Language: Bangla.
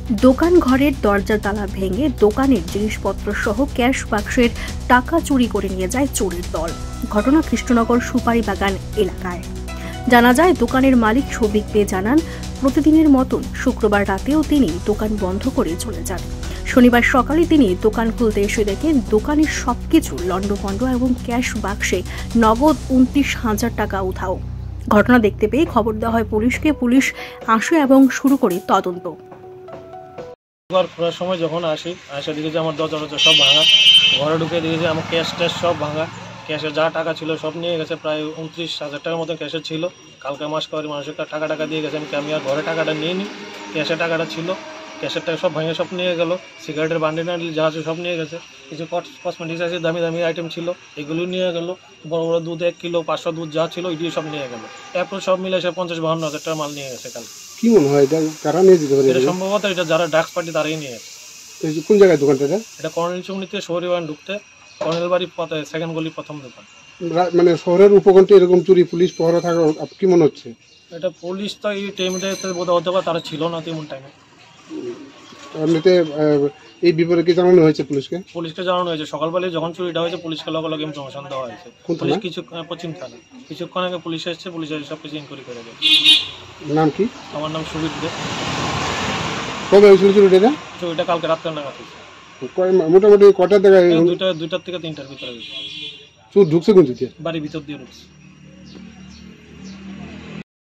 দোকান ঘরের দরজার তালা ভেঙে দোকানের জিনিসপত্র সহ ক্যাশ বাক্সের টাকা চুরি করে নিয়ে যায় চোরের দল। ঘটনা কৃষ্ণনগর সুপারি বাগান এলাকায়। জানা যায়, দোকানের মালিক শফিক বে জানান, প্রতিদিনের মতন শুক্রবার রাতেও তিনি দোকান বন্ধ করে চলে যান। শনিবার সকালে তিনি দোকান খুলতে এসে দেখেন দোকানের সবকিছু লন্ডভন্ড এবং ক্যাশ বাক্সে নগদ 29,000 টাকা উধাও। ঘটনা দেখতে পেয়ে খবর দেওয়া হয় পুলিশকে। পুলিশ আসে এবং শুরু করে তদন্ত। খোলার সময় যখন আসে দেখি যে আমার দরজা সব ভাঙা, ঘরে ঢুকে দেখি যে আমার ক্যাশ ট্যাশ সব ভাঙা, ক্যাশে যা টাকা ছিল সব নিয়ে গেছে। প্রায় 29,000 টাকার মতো ক্যাশে ছিল। কালকে মাস করে মানুষের টাকা দিয়ে গেছে। আমি আর ঘরে টাকাটা নিয়ে নিই, ক্যাশে টাকাটা ছিল, ক্যাশের টাকা সব ভাঙে সব নিয়ে গেল। সিগারেটের বান্ডিল যা আছে সব নিয়ে গেছে। কিছু কসমেটিক্স আছে, দামি দামি আইটেম ছিল, এগুলো নিয়ে গেল। বড় বড় দুধ 1 কিলো 500 দুধ যা ছিল এগুলো সব নিয়ে গেল। এরপর সব মিলে সে 50-52 হাজার টাকা মাল নিয়ে গেছে। কালকে কি মনে হয় এটা কারা নিয়ে যেতে পারে? এটা সম্ভবত এটা যারা ড্রাগস পার্টি তারাই নিয়ে গেছে। কোন জায়গায় দোকানটা? এটা কর্নেল চৌমুনিতে শহরে ঢুকতে কর্নেল বাড়ি সেকেন্ড গলি প্রথম দোকান। মানে শহরের উপকণ্ঠে এরকম চুরি পুলিশ পহরা থাকা কি মনে হচ্ছে? এটা পুলিশ তো এই টাইমটাতে বোধ হতে পারে তারা ছিল না তেমন টাইমে। এমনিতে এই বিপরে কি জানানো হয়েছে পুলিশকে? পুলিশকে জানানো হয়েছে। সকালবেলায় যখন চুরিটা হয়েছে পুলিশকে লগে লগে ইনফরমেশন দেওয়া হয়েছে। পুলিশ পশ্চিম থানা কিছুক্ষণ আগে পুলিশ এসেছে, পুলিশ এসে সব কিছু ইনকোয়ারি করে দেবে। নাম কি? আমার নাম সুবিদ দে। কবে হয়েছিল চুরিটা? চুরিটা কালকে রাত্রে নাগাদ হয়েছে। মোটামুটি কটার জায়গায়? 2টা থেকে 3টার ভিতরে হয়েছে। চোর ঢুকছে কোন দিকে? বাড়ির ভিতর দিয়ে ঢুকছে।